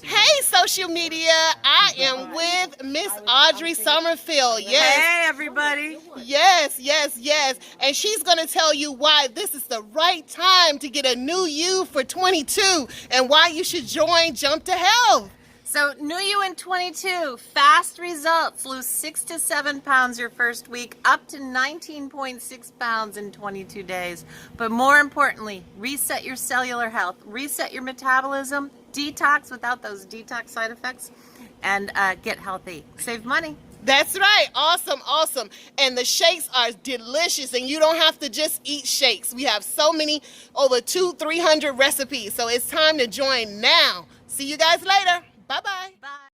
Hey, social media. I am with Miss Audrey Sommerfeld. Yes. Hey, everybody. Yes. And she's going to tell you why this is the right time to get a new you for 22 and why you should join Jump to Health. So, new you in 22, fast results, lose 6 to 7 pounds your first week, up to 19.6 pounds in 22 days. But more importantly, reset your cellular health, reset your metabolism, detox without those detox side effects, and get healthy. Save money. That's right. Awesome. And the shakes are delicious, and you don't have to just eat shakes. We have so many, over 200-300 recipes. So it's time to join now. See you guys later. Bye-bye. Bye.